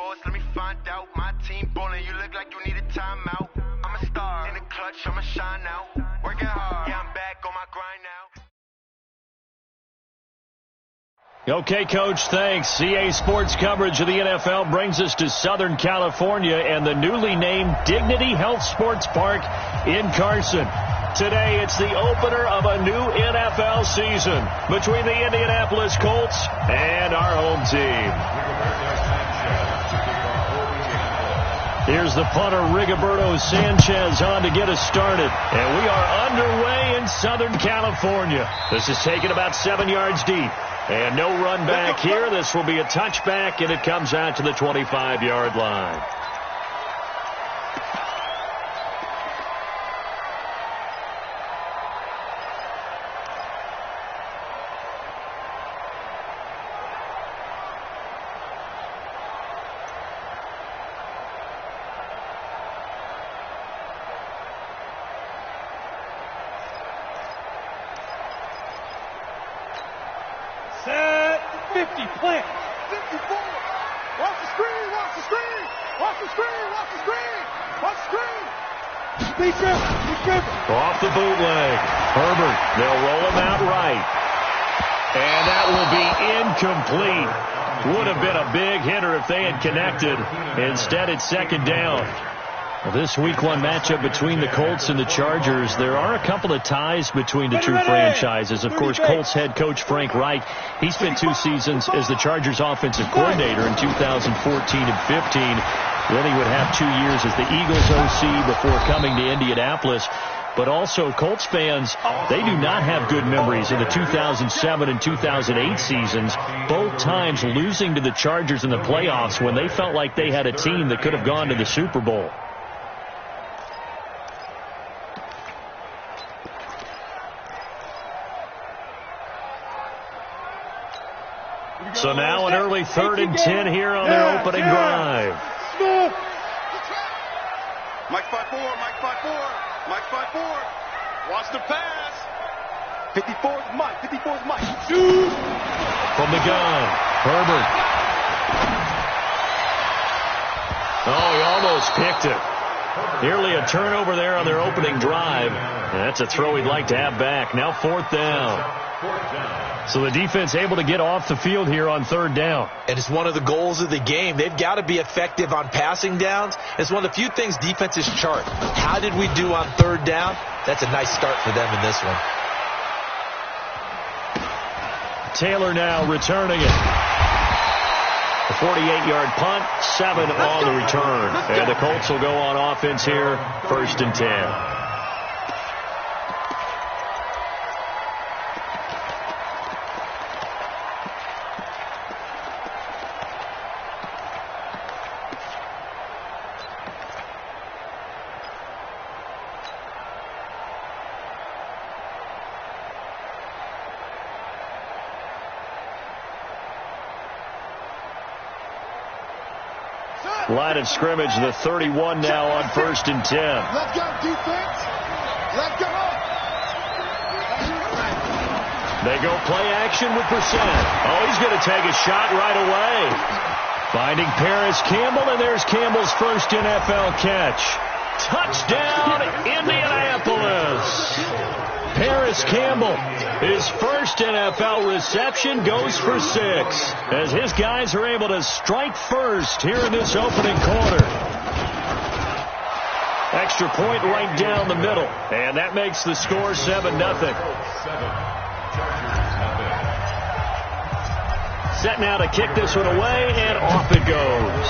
sports, let me find out. My team bowling, you look like you need a timeout. I'm a star in the clutch, I'ma shine out. Working hard, yeah, I'm back on my grind now. Okay, Coach, thanks. CA Sports coverage of the NFL brings us to Southern California and the newly named Dignity Health Sports Park in Carson. Today, it's the opener of a new NFL season between the Indianapolis Colts and our home team. Here's the punter, Rigoberto Sanchez, on to get us started. And we are underway in Southern California. This is taken about 7 yards deep. And no run back here. This will be a touchback, and it comes out to the 25-yard line. Set 50, plant. 54. Watch the screen, watch the screen. Watch the screen, watch the screen. Watch the screen. Be careful. Off the bootleg. Herbert, they'll roll him out right. And that will be incomplete. Would have been a big hitter if they had connected. Instead, it's second down. Well, this Week 1 matchup between the Colts and the Chargers, there are a couple of ties between the two franchises. Of course, Colts head coach Frank Reich, he spent 2 seasons as the Chargers offensive coordinator in 2014 and 15. Then he would have 2 years as the Eagles OC before coming to Indianapolis. But also, Colts fans, they do not have good memories of the 2007 and 2008 seasons, both times losing to the Chargers in the playoffs when they felt like they had a team that could have gone to the Super Bowl. So now an early 3rd and 10 here on their opening drive. Mike 5-4, Mike 5-4, Mike 5-4. Watch the pass. 54 is Mike, 54 is Mike. Shoot! From the gun, Herbert. Oh, he almost picked it. Nearly a turnover there on their opening drive. And that's a throw he'd like to have back. Now 4th down. So the defense able to get off the field here on 3rd down. And it's one of the goals of the game. They've got to be effective on passing downs. It's one of the few things defenses chart. How did we do on 3rd down? That's a nice start for them in this one. Taylor now returning it. A 48-yard punt, 7 on the return. And the Colts will go on offense here, 1st and 10. Line of scrimmage, the 31 now on 1st and 10. Let's go, defense. Let's go. They go play action with Percent. Oh, he's going to take a shot right away. Finding Paris Campbell, and there's Campbell's first NFL catch. Touchdown, Indianapolis. Paris Campbell, his first NFL reception, goes for 6 as his guys are able to strike first here in this opening quarter. Extra point right down the middle, and that makes the score 7-0. Set now to kick this one away, and off it goes.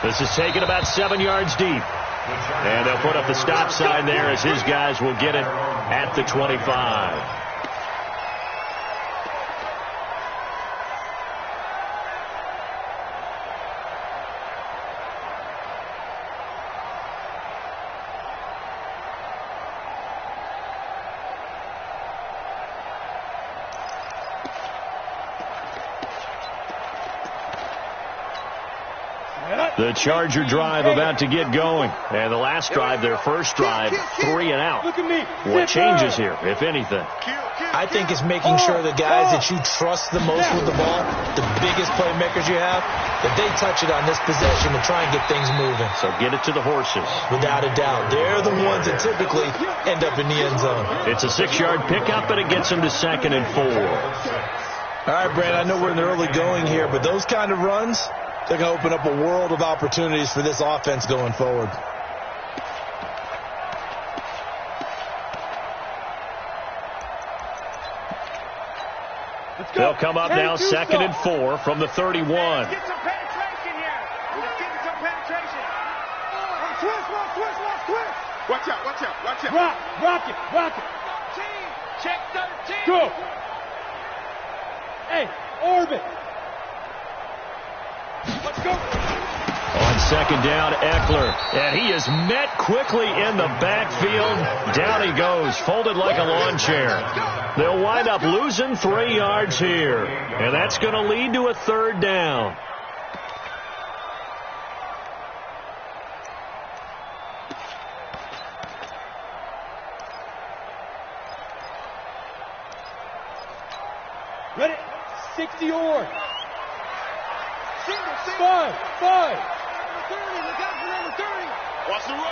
This is taken about 7 yards deep. And they'll put up the stop sign there as his guys will get it at the 25. Get it. The Charger drive about to get going. And the last drive, their first drive, 3 and out. What changes here, if anything? I think it's making sure the guys that you trust the most with the ball, the biggest playmakers you have, that they touch it on this possession to try and get things moving. So get it to the horses. Without a doubt. They're the ones that typically end up in the end zone. It's a 6-yard pickup, and it gets them to 2nd and 4. All right, Brandon, I know we're in the early going here, but those kind of runs, they're going to open up a world of opportunities for this offense going forward. They'll come up now 2nd and 4 from the 31. Let's get some penetration here. Let's get some penetration. Twist. Watch out. Rock it. Check 13. Go. Hey, orbit. Let's go. On 2nd down, Eckler. And he is met quickly in the backfield. Down he goes, folded like a lawn chair. They'll wind up losing 3 yards here. And that's going to lead to a 3rd down. Ready? 60 or. 5. Number 30. Look out for number 30. Watch the run.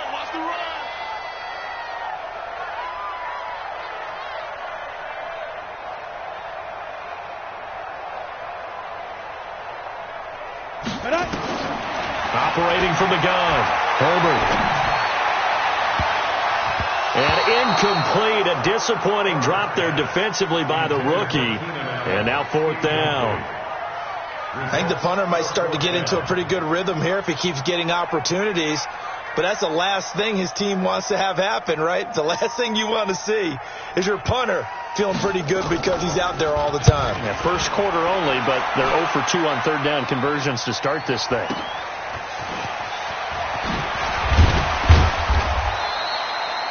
Operating from the gun, Herbert. And incomplete, a disappointing drop there defensively by the rookie. And now 4th down. I think the punter might start to get into a pretty good rhythm here if he keeps getting opportunities. But that's the last thing his team wants to have happen, right? The last thing you want to see is your punter feeling pretty good because he's out there all the time. Yeah, first quarter only, but they're 0 for 2 on 3rd down conversions to start this thing.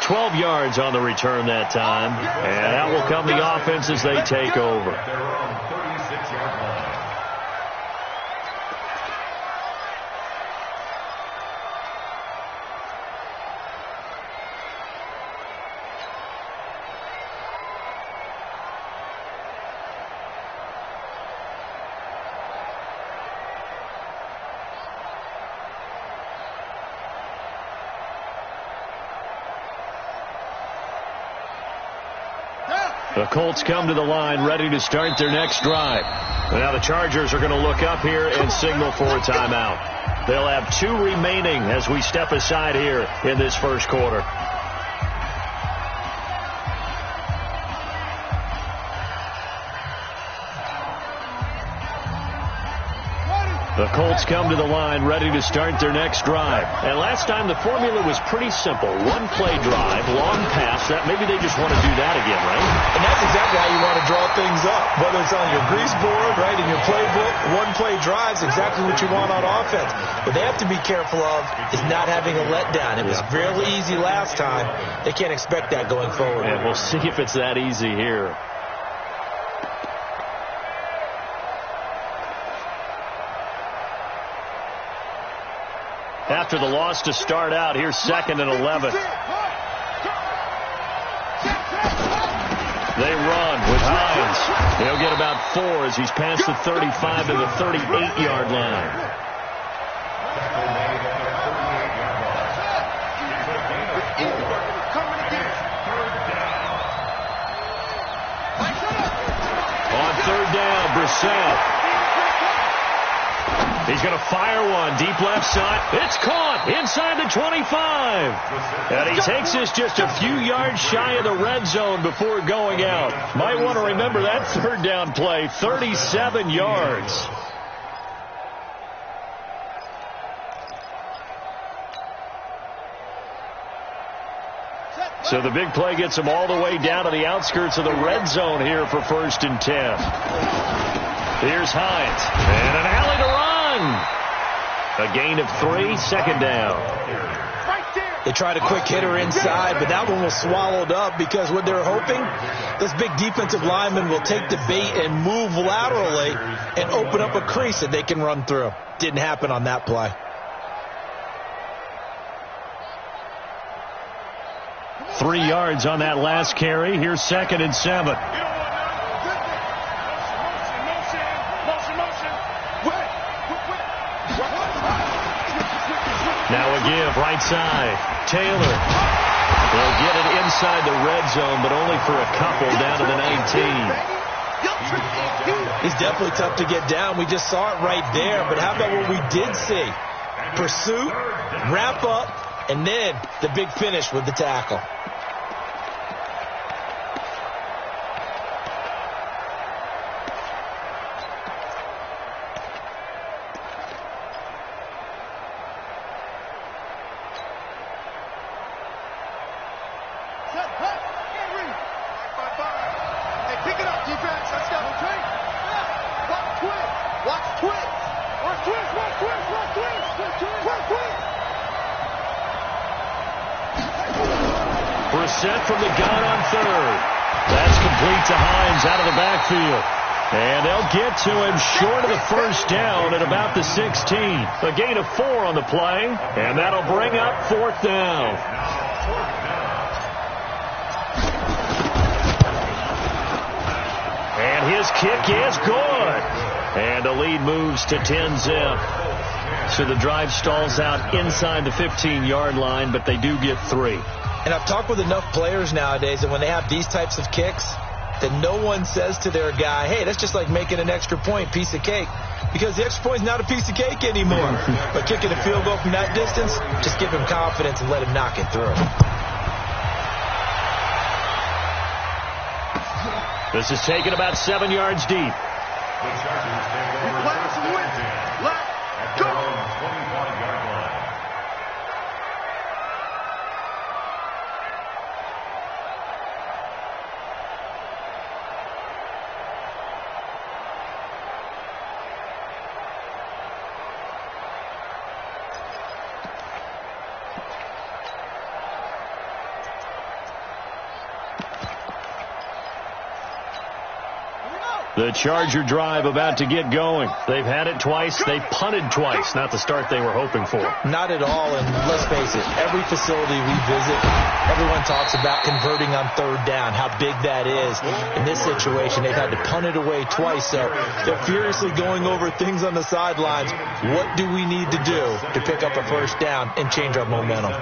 $12 yards on the return that time. And out will come the offense as they take over. The Colts come to the line ready to start their next drive. Now the Chargers are going to look up here and signal for a timeout. They'll have 2 remaining as we step aside here in this first quarter. The Colts come to the line ready to start their next drive. And last time the formula was pretty simple. 1-play drive, long pass. That maybe they just want to do that again, right? And that's exactly how you want to draw things up. Whether it's on your grease board, right, in your playbook, 1-play drives, exactly what you want on offense. What they have to be careful of is not having a letdown. It was really easy last time. They can't expect that going forward. And we'll see if it's that easy here. After the loss to start out, here's 2nd and 11. They run with Hines. He'll get about 4 as he's past the 35 to the 38-yard line. On 3rd down, Brissett. He's going to fire one deep left side. It's caught inside the 25. And he takes this just a few yards shy of the red zone before going out. Might want to remember that 3rd down play, 37 yards. So the big play gets him all the way down to the outskirts of the red zone here for 1st and 10. Here's Hines. And an alley to run. A gain of 3, 2nd down. They tried a quick hitter inside, but that one was swallowed up because what they're hoping, this big defensive lineman will take the bait and move laterally and open up a crease that they can run through. Didn't happen on that play. 3 yards on that last carry. Here's 2nd and 7. Now a give, right side. Taylor. They'll get it inside the red zone, but only for a couple down to the 19. He's definitely tough to get down. We just saw it right there. But how about what we did see? Pursuit, wrap up, and then the big finish with the tackle. Brissett from the gun on 3rd. That's complete to Hines out of the backfield. And they'll get to him short of the first down at about the 16. A gain of 4 on the play, and that'll bring up 4th down. And his kick is good. And the lead moves to 10-zip. So the drive stalls out inside the 15-yard line, but they do get 3. And I've talked with enough players nowadays that when they have these types of kicks, that no one says to their guy, hey, that's just like making an extra point, piece of cake. Because the extra point is not a piece of cake anymore. But kicking a field goal from that distance, just give him confidence and let him knock it through. This is taken about 7 yards deep. The Chargers take over. Let's go. 25-yard line. The Charger drive about to get going. They've had it twice. They've punted twice. Not the start they were hoping for. Not at all. And let's face it, every facility we visit, everyone talks about converting on 3rd down, how big that is. In this situation, they've had to punt it away twice. So they're furiously going over things on the sidelines. What do we need to do to pick up a 1st down and change our momentum?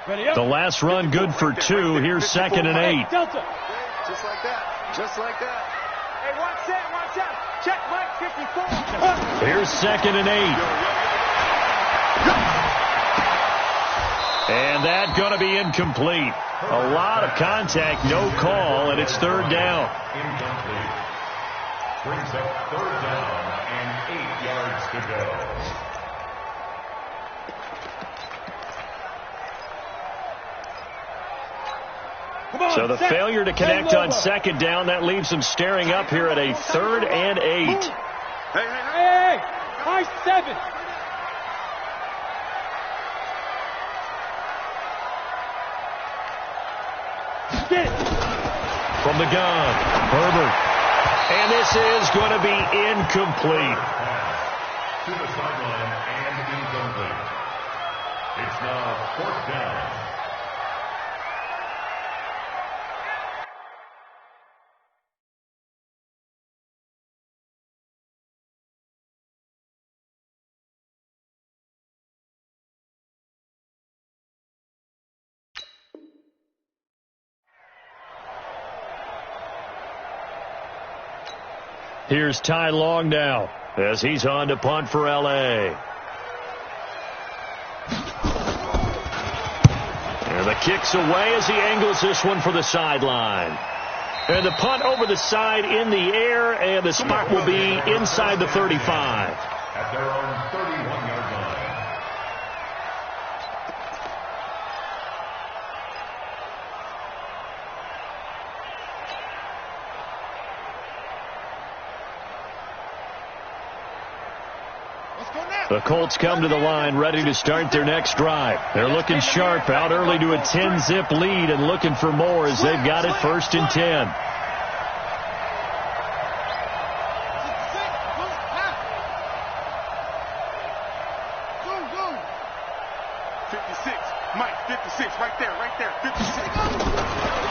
The last run good for 2. Here's 2nd and 8. Delta. Just like that. Just like that. Hey, watch that. Watch out. Check Mike 54. Here's 2nd and 8. And that's going to be incomplete. A lot of contact, no call, and it's 3rd down. Incomplete. Brings up 3rd down and 8 yards to go. So the failure to connect on 2nd down, that leaves them staring up here at a 3rd and 8. Hey. High 7. Get it. From the gun, Herbert. And this is going to be incomplete. To the sideline and incomplete. It's now 4th down. Here's Ty Long now as he's on to punt for L.A. And the kick's away as he angles this one for the sideline. And the punt over the side in the air, and the spot will be inside the 35. At their own 31-yard The Colts come to the line ready to start their next drive. They're looking sharp, out early to a 10-zip lead and looking for more as they've got it 1st and 10.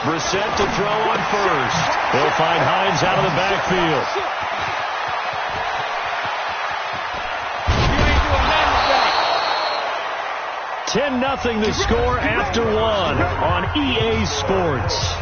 Brissett to throw on first. He'll find Hines out of the backfield. You ain't doing 10-0 the score after 1 on EA Sports.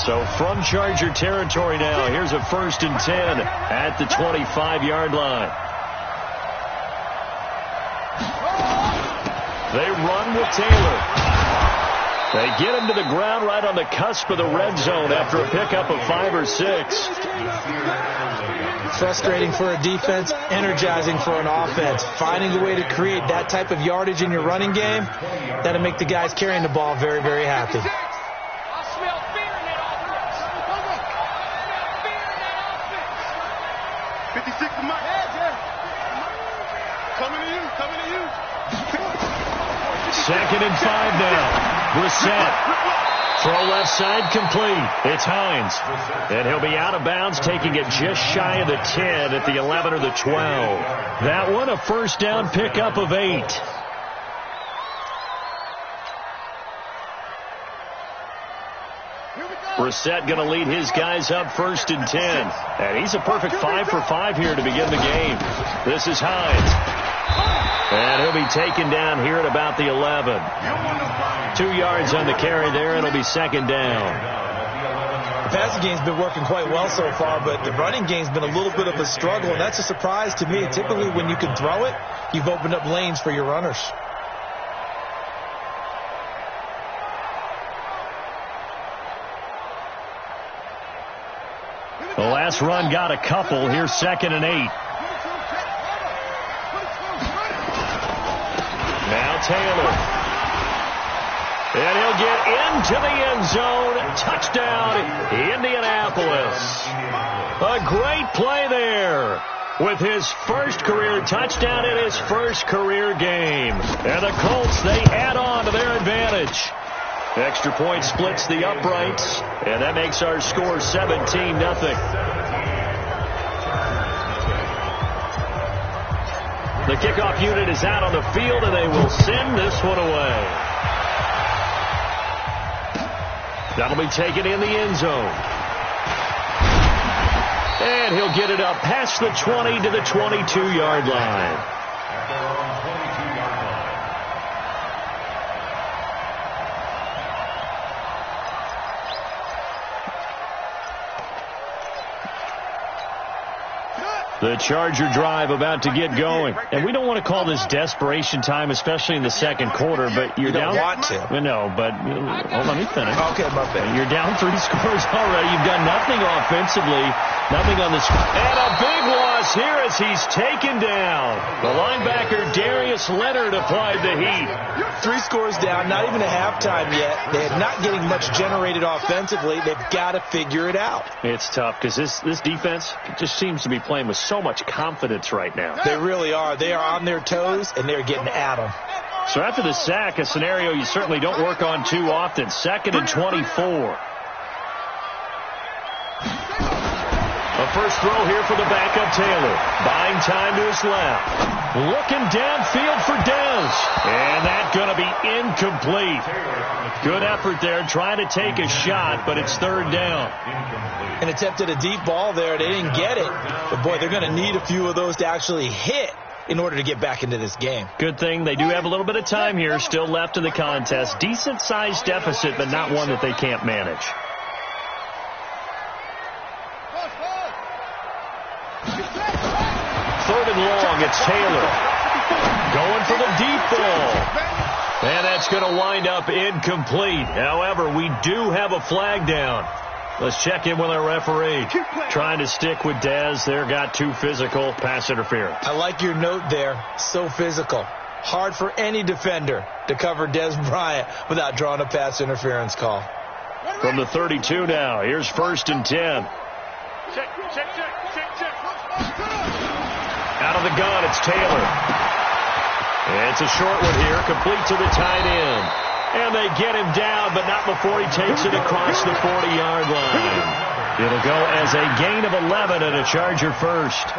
So from Charger territory now, here's a 1st and 10 at the 25-yard line. They run with Taylor. They get him to the ground right on the cusp of the red zone after a pickup of 5 or 6. Frustrating for a defense, energizing for an offense. Finding a way to create that type of yardage in your running game, that'll make the guys carrying the ball very, very happy. 56 Mike. Coming to you. 2nd and 5 now. Brissett. Throw left side complete. It's Hines. And he'll be out of bounds, taking it just shy of the 10 at the 11 or the 12. That one a 1st down pickup of 8. Brissett going to lead his guys up 1st and 10. And he's a perfect 5 for 5 here to begin the game. This is Hines. And he'll be taken down here at about the 11. 2 yards on the carry there, and it'll be 2nd down. The passing game's been working quite well so far, but the running game's been a little bit of a struggle, and that's a surprise to me. Typically, when you can throw it, you've opened up lanes for your runners. The last run got a couple. Here's 2nd and 8. Now Taylor. And he'll get into the end zone. Touchdown, Indianapolis. A great play there with his first career touchdown in his first career game. And the Colts, they add on to their advantage. Extra point splits the uprights, and that makes our score 17-0. The kickoff unit is out on the field, and they will send this one away. That'll be taken in the end zone. And he'll get it up past the 20 to the 22-yard line. The Charger drive about to get going. And we don't want to call this desperation time, especially in the second quarter, but you're down. You don't want to. No, but hold on, let me finish. Okay, my bad. You're down 3 scores already. You've done nothing offensively, nothing on the score. And a big loss here as he's taken down. The linebacker, Darius Leonard, applied the heat. 3 scores down, not even a halftime yet. They're not getting much generated offensively. They've got to figure it out. It's tough because this defense just seems to be playing with so much confidence right now. They really are. They are on their toes, and they're getting at them. So after the sack, a scenario you certainly don't work on too often. 2nd and 24. A first throw here for the backup Taylor. Buying time to his left. Looking downfield for Dez. And that's going to be incomplete. Good effort there, trying to take a shot, but it's 3rd down. And attempted a deep ball there. They didn't get it. But, boy, they're going to need a few of those to actually hit in order to get back into this game. Good thing they do have a little bit of time here still left in the contest. Decent-sized deficit, but not one that they can't manage. Third and long, it's Taylor. Going for the deep ball. And that's going to wind up incomplete. However, we do have a flag down. Let's check in with our referee. Trying to stick with Dez. There got too physical. Pass interference. I like your note there. So physical. Hard for any defender to cover Dez Bryant without drawing a pass interference call. From the 32 now. Here's 1st and 10. Check. Out of the gun, it's Taylor. It's a short one here, complete to the tight end. And they get him down, but not before he takes it across the 40-yard line. It'll go as a gain of 11 and a Charger first.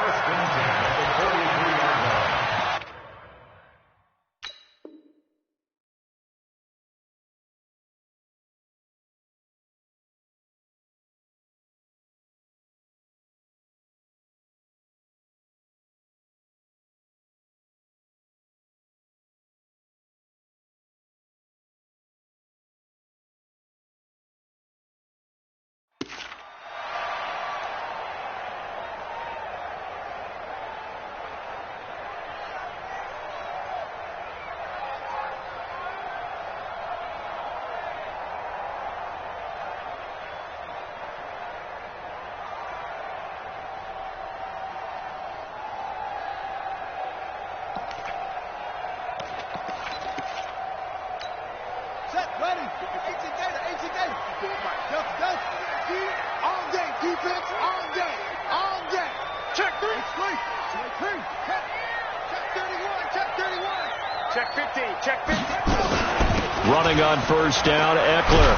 Running on 1st down, Eckler.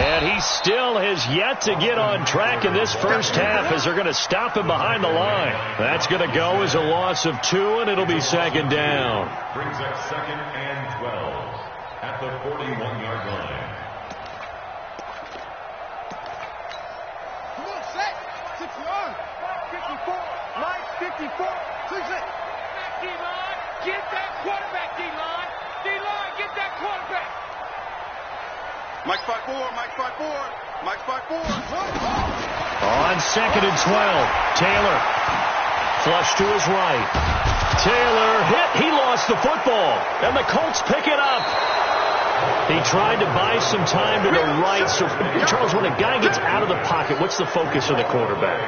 And he still has yet to get on track in this first half as they're going to stop him behind the line. That's going to go as a loss of 2, and it'll be 2nd down. Brings up 2nd and 12 at the 41-yard line. Come on, set. 6-yard. 54. Line 54. Please it. D-line. Get that quarterback, D-line. D-line, get that quarterback. Mike 5-4. Mike 5-4. On 2nd and 12, Taylor. Flush to his right. Taylor hit. He lost the football. And the Colts pick it up. He tried to buy some time to the right. So, Charles, when a guy gets out of the pocket, what's the focus of the quarterback?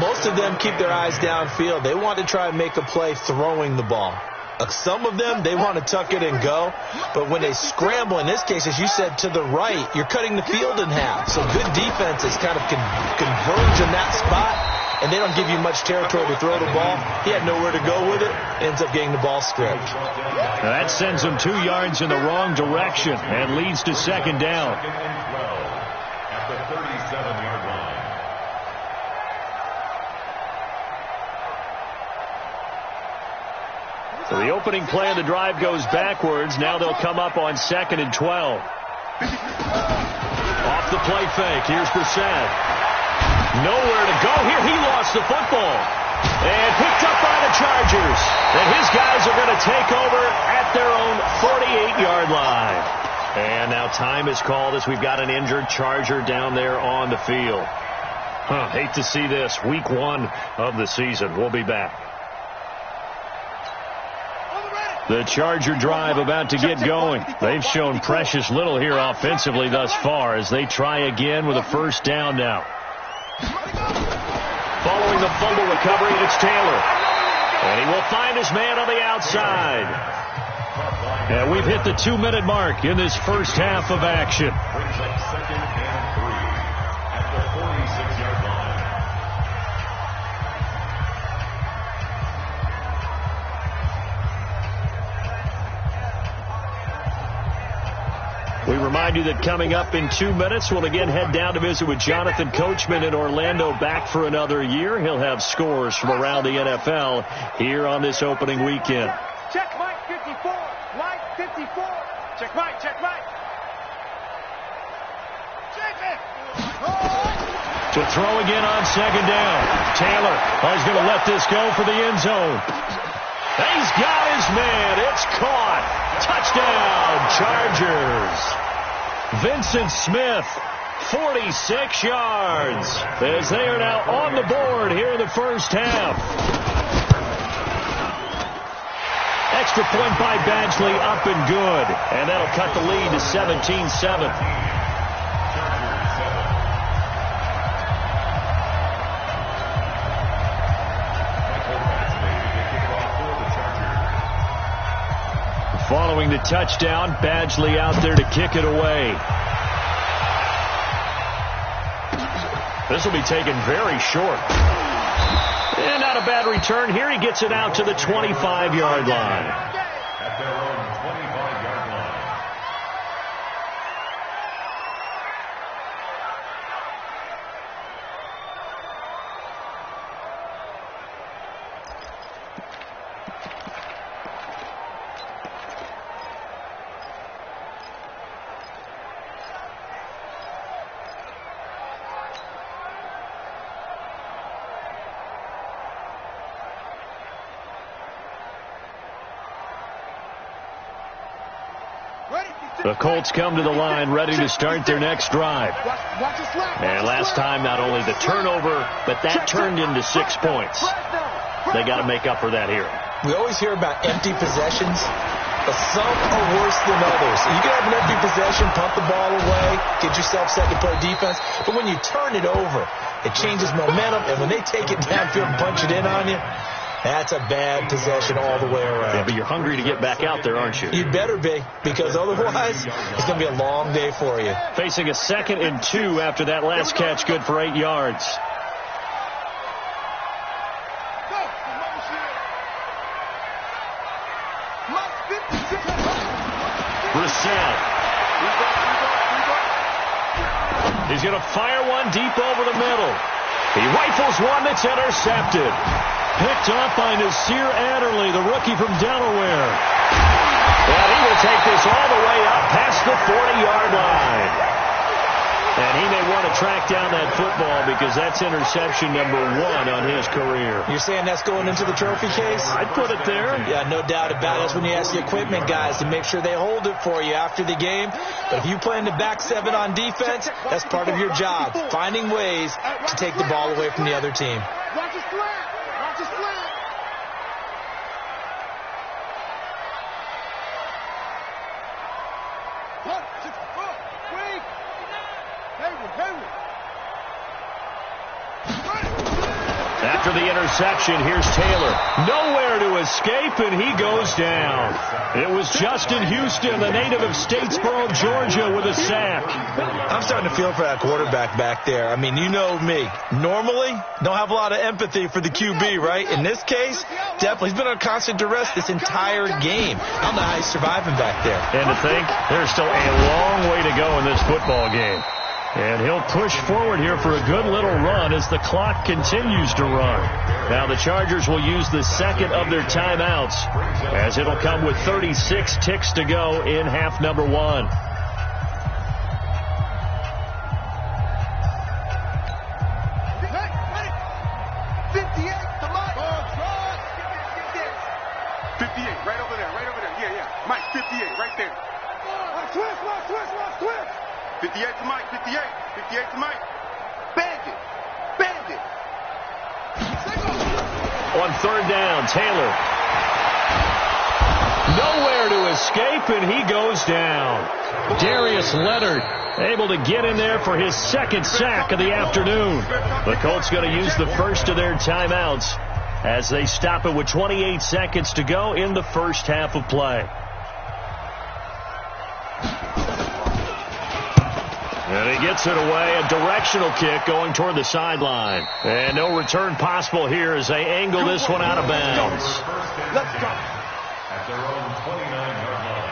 Most of them keep their eyes downfield. They want to try and make a play throwing the ball. Some of them, they want to tuck it and go. But when they scramble, in this case, as you said, to the right, you're cutting the field in half. So good defenses kind of converge in that spot, and they don't give you much territory to throw the ball. He had nowhere to go with it. Ends up getting the ball stripped. That sends him 2 yards in the wrong direction and leads to 2nd down. 2nd and 12 at the 37-yard line. So the opening play of the drive goes backwards. Now they'll come up on 2nd and 12. Off the play fake. Here's Brissett. Nowhere to go here. He lost the football. And picked up by the Chargers. And his guys are going to take over at their own 48-yard line. And now time is called as we've got an injured Charger down there on the field. Hate to see this. Week 1 of the season. We'll be back. The Charger drive about to get going. They've shown precious little here offensively thus far as they try again with a 1st down now. Following the fumble recovery, it's Taylor. And he will find his man on the outside. And we've hit the 2-minute mark in this first half of action. Brings up 2nd and 3 at the 46-yard line. We remind you that coming up in 2 minutes, we'll again head down to visit with Jonathan Coachman in Orlando, back for another year. He'll have scores from around the NFL here on this opening weekend. Check Mike 54. Mike 54. Check Mike. Check Mike. Check it. To throw again on 2nd down. Taylor is going to let this go for the end zone. He's got his man. It's caught. Touchdown, Chargers. Vincent Smith, 46 yards, as they are now on the board here in the first half. Extra point by Badgley, up and good. And that'll cut the lead to 17-7. following the touchdown. Badgley out there to kick it away. This will be taken very short. And not a bad return here. He gets it out to the 25-yard line. At their own 25-yard line. The Colts come to the line ready to start their next drive. And last time, not only the turnover, but that turned into 6 points. They got to make up for that here. We always hear about empty possessions, but some are worse than others. You can have an empty possession, punt the ball away, get yourself set to play defense, but when you turn it over, it changes momentum, and when they take it downfield and punch it in on you, that's a bad possession all the way around. Yeah, but you're hungry to get back out there, aren't you? You'd better be, because otherwise it's going to be a long day for you. Facing a 2nd and 2 after that last catch, good for 8 yards. Brissett. He's going to fire one deep over the middle. He rifles one that's intercepted. Picked off by Nasir Adderley, the rookie from Delaware. And he will take this all the way up past the 40-yard line. And he may want to track down that football because that's interception number 1 on his career. You're saying that's going into the trophy case? I'd put it there. Yeah, no doubt about it. That's when you ask the equipment guys to make sure they hold it for you after the game. But if you play in the back 7 on defense, that's part of your job, finding ways to take the ball away from the other team. Watch his slant. Watch his slant. After the interception, here's Taylor. Nowhere to escape, and he goes down. It was Justin Houston, the native of Statesboro, Georgia, with a sack. I'm starting to feel for that quarterback back there. I mean, you know me. Normally, don't have a lot of empathy for the QB, right? In this case, definitely. He's been on constant duress this entire game. I don't know how he's surviving back there. And to think, there's still a long way to go in this football game. And he'll push forward here for a good little run as the clock continues to run. Now the Chargers will use the 2nd of their timeouts as it'll come with 36 ticks to go in half number 1. 58, right over there, right over there. Yeah. Mike, 58, right there. Twist. 58 to Mike, 58 to Mike. Bandit. On 3rd down, Taylor. Nowhere to escape, and he goes down. Darius Leonard able to get in there for his 2nd sack of the afternoon. The Colts going to use the first of their timeouts as they stop it with 28 seconds to go in the first half of play. And he gets it away, a directional kick going toward the sideline. And no return possible here as they angle this one out of bounds. Let's go. At their own 29-yard line.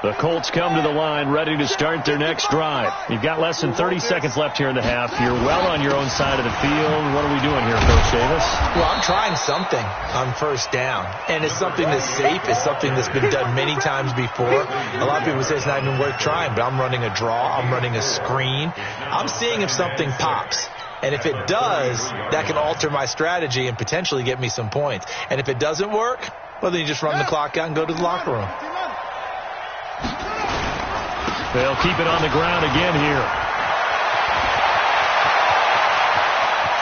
The Colts come to the line ready to start their next drive. You've got less than 30 seconds left here in the half. You're well on your own side of the field. What are we doing here, Coach Davis? Well, I'm trying something on 1st down, and it's something that's safe. It's something that's been done many times before. A lot of people say it's not even worth trying, but I'm running a draw. I'm running a screen. I'm seeing if something pops. And if it does, that can alter my strategy and potentially get me some points. And if it doesn't work, well, then you just run the clock out and go to the locker room. They'll keep it on the ground again here.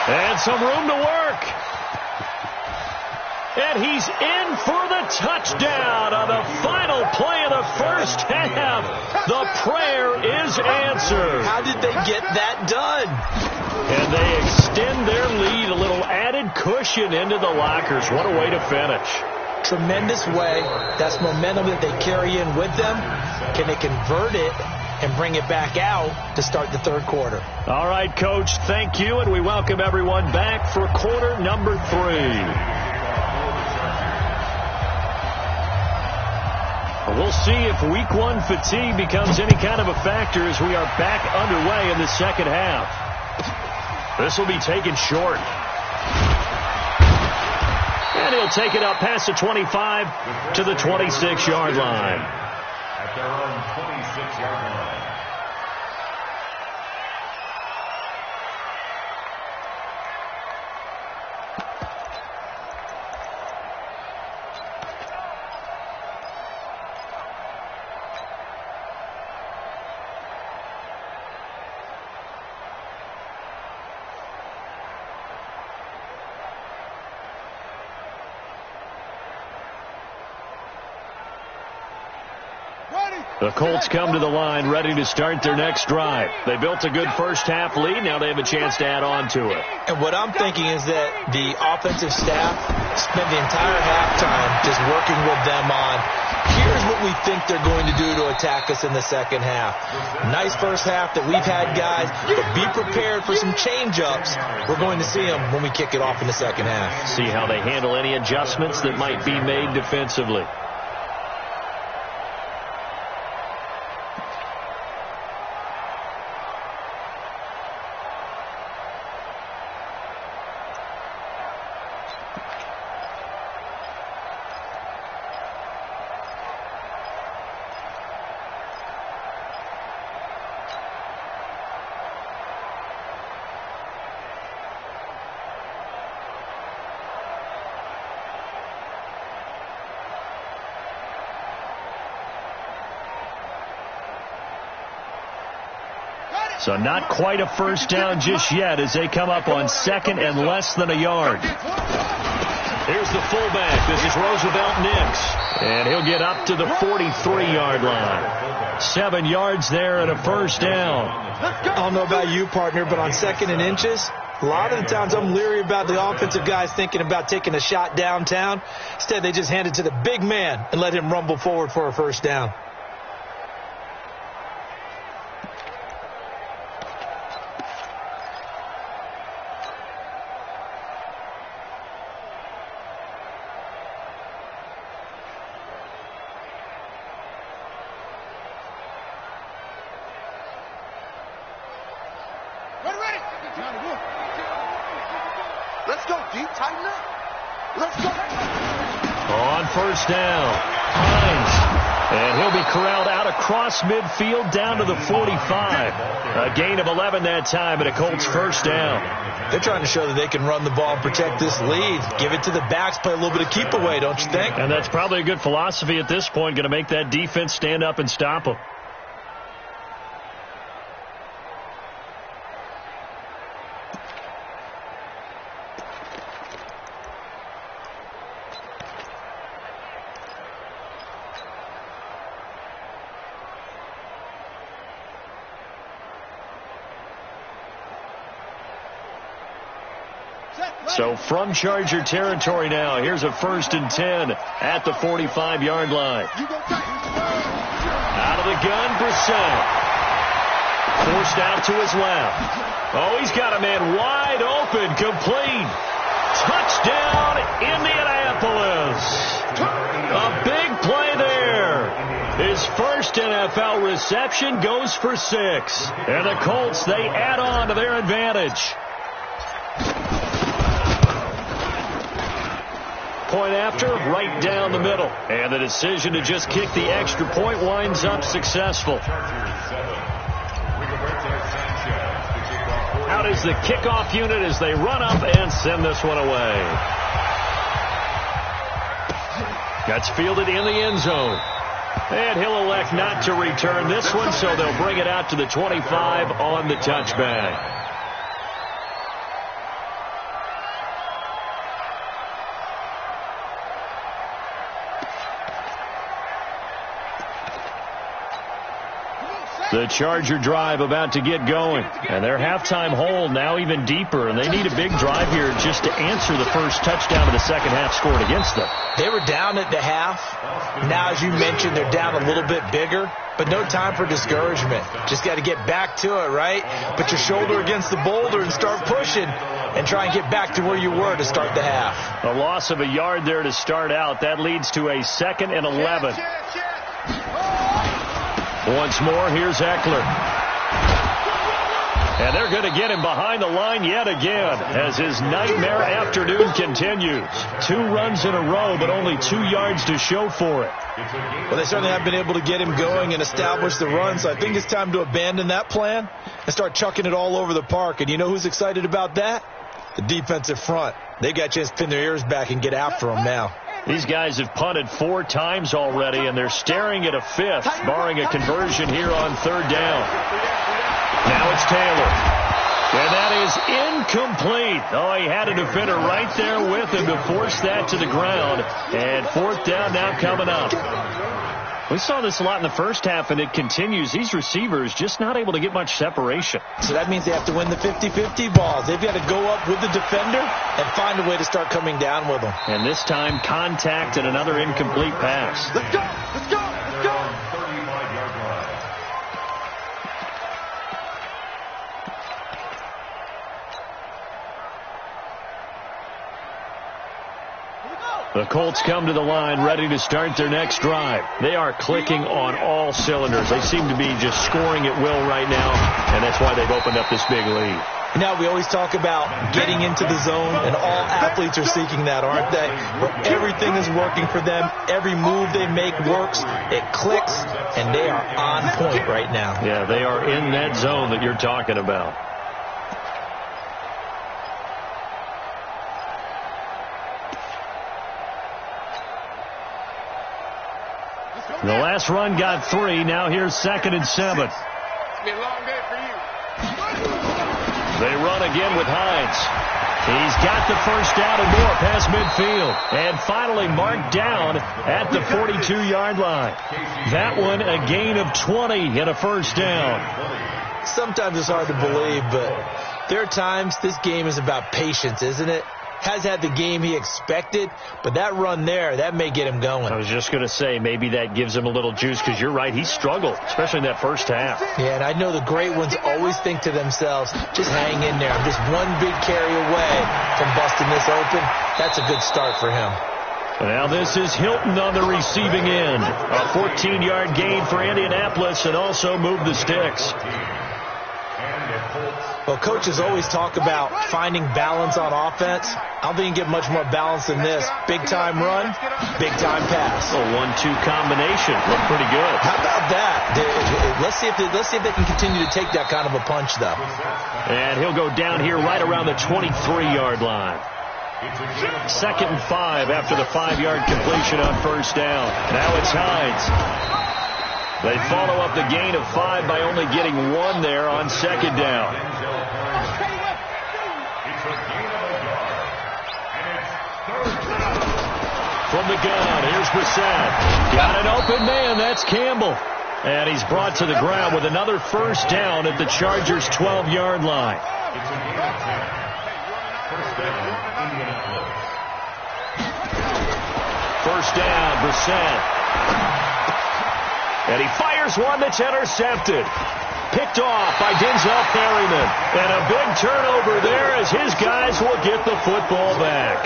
And some room to work. And he's in for the touchdown on the final play of the first half. The prayer is answered. How did they get that done? And they extend their lead, a little added cushion into the lockers. What a way to finish. Tremendous way. That's momentum that they carry in with them. Can they convert it and bring it back out to start the third quarter? All right, Coach, thank you, and we welcome everyone back for quarter number 3. We'll see if week 1 fatigue becomes any kind of a factor as we are back underway in the second half. This will be taken short. And he'll take it up past the 25 to the 26-yard line. At their own 26-yard line. The Colts come to the line ready to start their next drive. They built a good first half lead. Now they have a chance to add on to it. And what I'm thinking is that the offensive staff spent the entire halftime just working with them on, here's what we think they're going to do to attack us in the second half. Nice first half that we've had, guys, but be prepared for some change-ups. We're going to see them when we kick it off in the second half. See how they handle any adjustments that might be made defensively. So not quite a first down just yet as they come up on second and less than a yard. Here's the fullback. This is Roosevelt Nix. And he'll get up to the 43-yard line. 7 yards there and a first down. I don't know about you, partner, but on second and inches, a lot of the times I'm leery about the offensive guys thinking about taking a shot downtown. Instead, they just hand it to the big man and let him rumble forward for a first down. Let's go, D. Tighten up. Let's go. On first down, Hines. And he'll be corralled out across midfield down to the 45. A gain of 11 that time and a Colts first down. They're trying to show that they can run the ball and protect this lead. Give it to the backs, play a little bit of keep away, don't you think? And that's probably a good philosophy at this point, going to make that defense stand up and stop them. So from Charger territory now, here's a 1st and 10 at the 45-yard line. Out of the gun, Brissett. Forced out to his left. Oh, he's got a man wide open, complete. Touchdown, Indianapolis. A big play there. His first NFL reception goes for 6. And the Colts, they add on to their advantage. Point after, right down the middle. And the decision to just kick the extra point winds up successful. Out is the kickoff unit as they run up and send this one away. That's fielded in the end zone. And he'll elect not to return this one, so they'll bring it out to the 25 on the touchback. The Charger drive about to get going. And their halftime hole now even deeper. And they need a big drive here just to answer the first touchdown of the second half scored against them. They were down at the half. Now, as you mentioned, they're down a little bit bigger. But no time for discouragement. Just got to get back to it, right? Put your shoulder against the boulder and start pushing. And try and get back to where you were to start the half. A loss of a yard there to start out. That leads to a 2nd and 11. Once more, here's Eckler. And they're going to get him behind the line yet again as his nightmare afternoon continues. 2 runs in a row, but only 2 yards to show for it. Well, they certainly have been able to get him going and establish the run, so I think it's time to abandon that plan and start chucking it all over the park. And you know who's excited about that? The defensive front. They got a chance to pin their ears back and get after him now. These guys have punted 4 times already, and they're staring at a 5th, barring a conversion here on 3rd down. Now it's Taylor. And that is incomplete. Oh, he had a defender right there with him to force that to the ground. And 4th down now coming up. We saw this a lot in the first half, and it continues. These receivers just not able to get much separation. So that means they have to win the 50-50 balls. They've got to go up with the defender and find a way to start coming down with them. And this time, contact and another incomplete pass. Let's go! Let's go! Let's go! 35-yard line. The Colts come to the line ready to start their next drive. They are clicking on all cylinders. They seem to be just scoring at will right now, and that's why they've opened up this big lead. Now, we always talk about getting into the zone, and all athletes are seeking that, aren't they? Where everything is working for them. Every move they make works. It clicks, and they are on point right now. Yeah, they are in that zone that you're talking about. The last run got 3. Now here's 2nd and 7. It's been a long day for you. They run again with Hines. He's got the first down and more past midfield. And finally marked down at the 42-yard line. That one a gain of 20 and a first down. Sometimes it's hard to believe, but there are times this game is about patience, isn't it? Has had the game he expected, but that run there, that may get him going. I was just going to say, maybe that gives him a little juice, because you're right, he struggled, especially in that first half. Yeah, and I know the great ones always think to themselves, just hang in there. I'm just one big carry away from busting this open. That's a good start for him. Now this is Hilton on the receiving end. A 14-yard gain for Indianapolis, and also move the sticks. Well, coaches always talk about finding balance on offense. I don't think you can get much more balance than this. Big-time run, big-time pass. A 1-2 combination. Looked pretty good. How about that? Let's see if they can continue to take that kind of a punch, though. And he'll go down here right around the 23-yard line. 2nd and 5 after the 5-yard completion on first down. Now it's Hines. They follow up the gain of 5 by only getting 1 there on 2nd down. From the gun, here's Brissett. Got an open man, that's Campbell. And he's brought to the ground with another first down at the Chargers' 12-yard line. First down, Brissett. And he fires one that's intercepted. Picked off by Denzel Perryman. And a big turnover there as his guys will get the football back.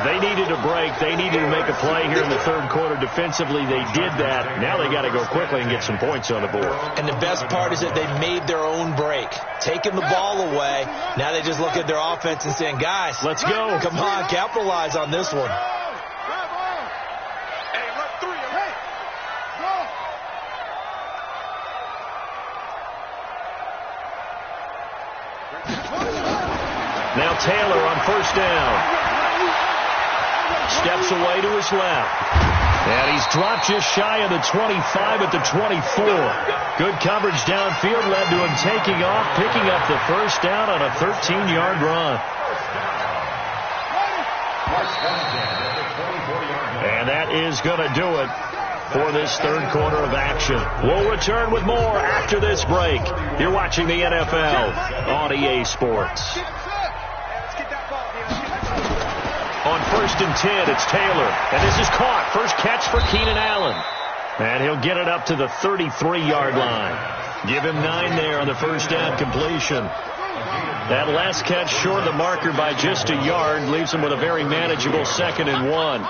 They needed a break. They needed to make a play here in the 3rd quarter. Defensively, they did that. Now they got to go quickly and get some points on the board. And the best part is that they made their own break. Taking the ball away. Now they just look at their offense and saying, guys, let's go. Come on, capitalize on this one. Now Taylor on first down. Steps away to his left. And he's dropped just shy of the 25 at the 24. Good coverage downfield led to him taking off, picking up the first down on a 13-yard run. And that is going to do it for this third quarter of action. We'll return with more after this break. You're watching the NFL on EA Sports. On 1st and 10, it's Taylor. And this is caught. First catch for Keenan Allen. And he'll get it up to the 33-yard line. Give him 9 there on the first down completion. That last catch short of the marker by just a yard leaves him with a very manageable 2nd and 1.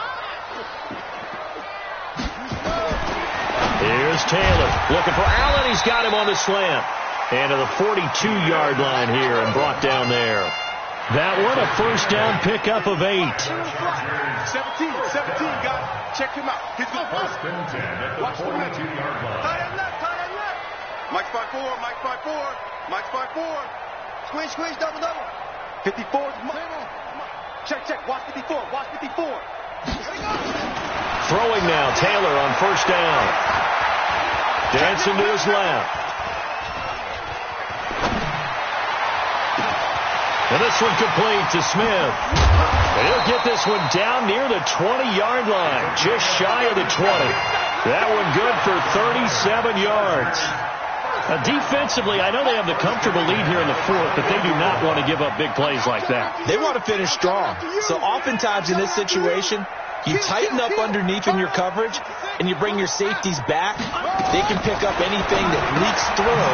Here's Taylor looking for Allen. He's got him on the slant. And to the 42-yard line here and brought down there. That one a first down pickup of 8. 17, guys. Check him out. He's going First and 10 at the 42-yard line. Tight end left. Mike's 5-4. Mike's 5-4. Squeeze, double. 54. Check. Watch 54. Throwing now, Taylor on first down. Dancing to his left. And this one complete to Smith. And he'll get this one down near the 20-yard line, just shy of the 20. That one good for 37 yards. Defensively, I know they have the comfortable lead here in the fourth, but they do not want to give up big plays like that. They want to finish strong. So oftentimes in this situation, you tighten up underneath in your coverage, and you bring your safeties back. They can pick up anything that leaks through.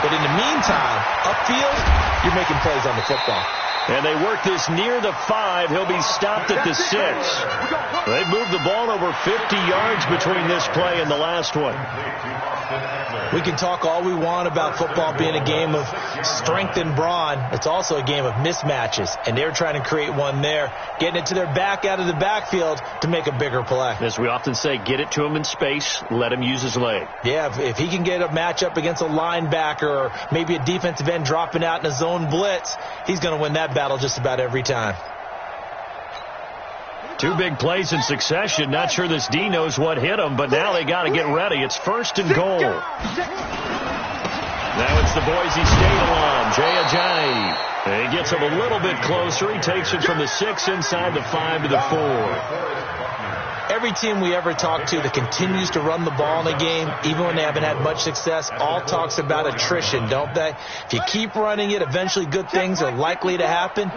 But in the meantime, upfield, you're making plays on the football. And they work this near the 5. He'll be stopped at the 6. They moved the ball over 50 yards between this play and the last one. We can talk all we want about football being a game of strength and brawn. It's also a game of mismatches, and they're trying to create one there, getting it to their back out of the backfield to make a bigger play. As we often say, get it to him in space, let him use his leg. Yeah, if he can get a matchup against a linebacker or maybe a defensive end dropping out in a zone blitz, he's going to win that battle just about every time. 2 big plays in succession. Not sure this D knows what hit him, but now they got to get ready. It's 1st and goal. Now it's the Boise State alum, Jay Ajayi. He gets him a little bit closer. He takes it from the 6 inside the 5 to the 4. Every team we ever talk to that continues to run the ball in a game, even when they haven't had much success, all talks about attrition, don't they? If you keep running it, eventually good things are likely to happen.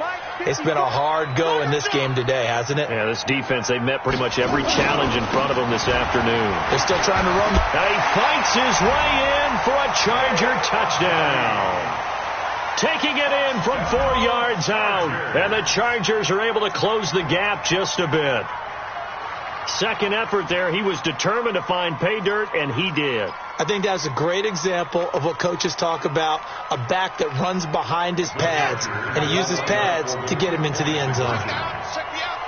It's been a hard go in this game today, hasn't it? Yeah, this defense, they've met pretty much every challenge in front of them this afternoon. They're still trying to run. Now he fights his way in for a Charger touchdown. Taking it in from 4 yards out. And the Chargers are able to close the gap just a bit. Second effort there. He was determined to find pay dirt, and he did. I think that's a great example of what coaches talk about, a back that runs behind his pads, and he uses pads to get him into the end zone. Check me out.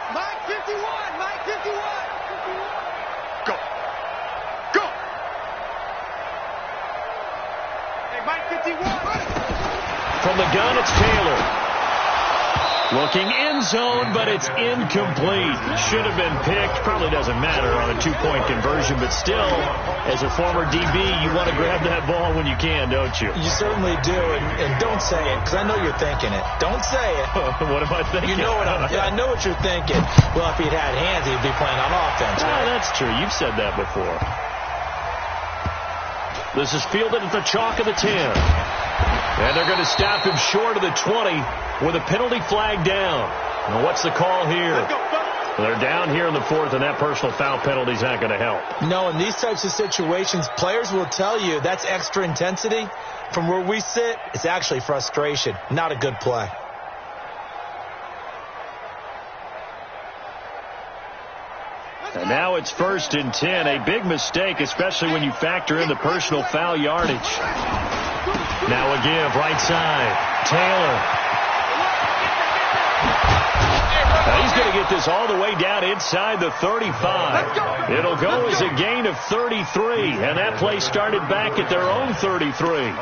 Mike 51. Go. Hey, Mike 51. From the gun, it's Taylor. Looking end zone, but it's incomplete. Should have been picked. Probably doesn't matter on a 2-point conversion, but still, as a former DB, you want to grab that ball when you can, don't you? You certainly do, and don't say it, because I know you're thinking it. Don't say it. What am I thinking? You know what I know what you're thinking. Well, if he'd had hands, he'd be playing on offense, right? Oh, that's true. You've said that before. This is fielded at the chalk of the 10. And they're going to stop him short of the 20 with a penalty flag down. And what's the call here? They're down here in the 4th, and that personal foul penalty is not going to help. No, in these types of situations, players will tell you that's extra intensity. From where we sit, it's actually frustration, not a good play. And now it's 1st and 10. A big mistake, especially when you factor in the personal foul yardage. Now a give, right side. Taylor. Now he's going to get this all the way down inside the 35. It'll go as a gain of 33, and that play started back at their own 33.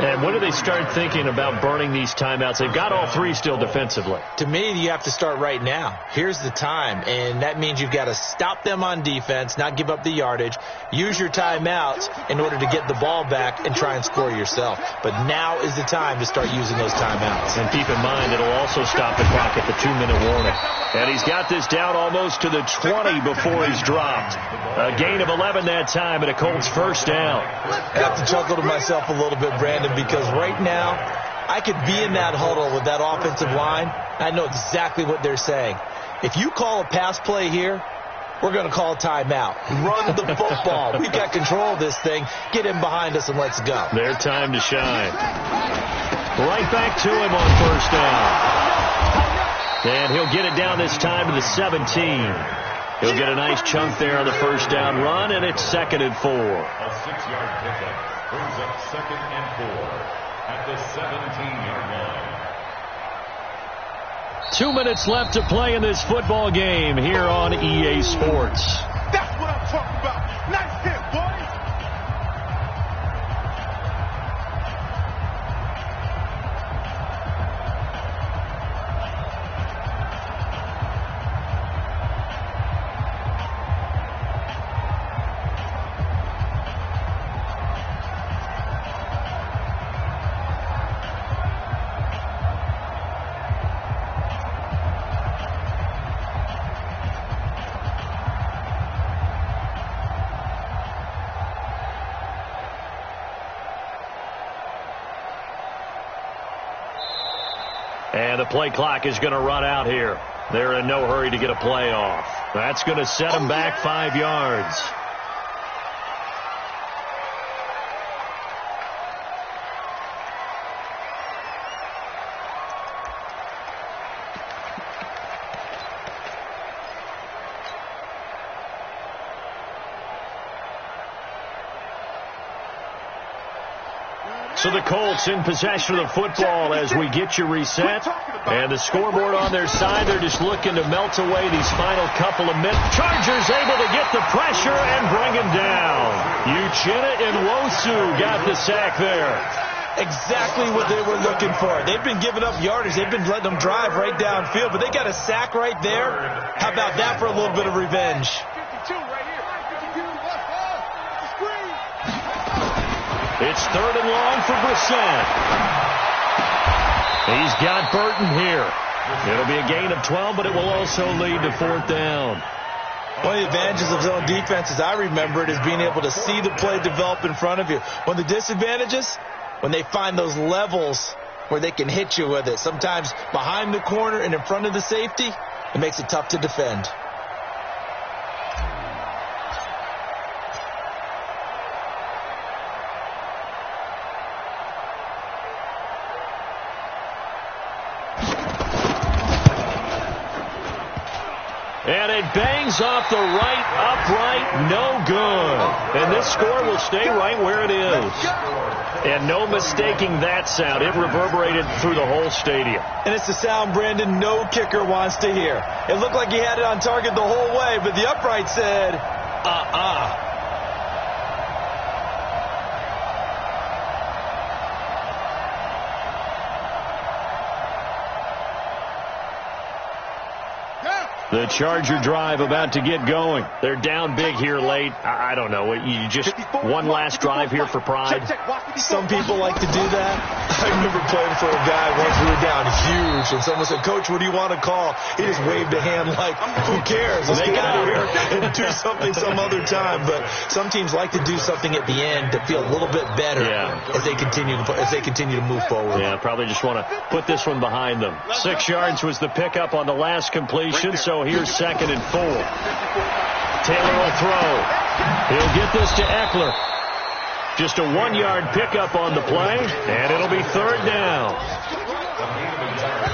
And when do they start thinking about burning these timeouts? They've got all three still defensively. To me, you have to start right now. Here's the time, and that means you've got to stop them on defense, not give up the yardage, use your timeouts in order to get the ball back and try and score yourself. But now is the time to start using those timeouts. And keep in mind, it'll also stop the clock at the 2-minute warning. And he's got this down almost to the 20 before he's dropped. A gain of 11 that time and a Colts first down. I have to chuckle to myself a little bit, Brandon, because right now I could be in that huddle with that offensive line. I know exactly what they're saying. If you call a pass play here, we're going to call a timeout. Run the football. We've got control of this thing. Get in behind us and let's go. Their time to shine. Right back to him on first down. And he'll get it down this time to the 17. He'll get a nice chunk there on the first down run, and it's 2nd and 4. A 6-yard pickup brings up 2nd and 4 at the 17-yard line. 2 minutes left to play in this football game here on EA Sports. That's what I'm talking about. Nice hit, boy. And the play clock is going to run out here. They're in no hurry to get a play off. That's going to set them back 5 yards. So the Colts in possession of the football as we get you reset. And the scoreboard on their side, they're just looking to melt away these final couple of minutes. Chargers able to get the pressure and bring him down. Uchenna and Wosu got the sack there. Exactly what they were looking for. They've been giving up yardage. They've been letting them drive right downfield, but they got a sack right there. How about that for a little bit of revenge? 52 right here. 52. Screen. It's 3rd and long for Brissett. He's got Burton here. It'll be a gain of 12, but it will also lead to 4th down. One of the advantages of zone defense, as I remember it, is being able to see the play develop in front of you. One of the disadvantages, when they find those levels where they can hit you with it, sometimes behind the corner and in front of the safety, it makes it tough to defend. And it bangs off the right upright, no good. And this score will stay right where it is. And no mistaking that sound. It reverberated through the whole stadium. And it's the sound, Brandon, no kicker wants to hear. It looked like he had it on target the whole way, but the upright said, The Charger drive about to get going. They're down big here late. I don't know. You just one last drive here for pride. Some people like to do that. I remember playing for a guy once we were down huge, and someone said, "Coach, what do you want to call?" He just waved a hand like, "Who cares? Let's get out of here and do something some other time." But some teams like to do something at the end to feel a little bit better as they continue to move forward. Yeah, probably just want to put this one behind them. 6 yards was the pickup on the last completion, so here's 2nd and 4. Taylor will throw. He'll get this to Eckler. Just a 1-yard pickup on the play, and it'll be 3rd down.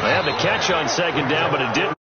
They had the catch on 2nd down, but it didn't.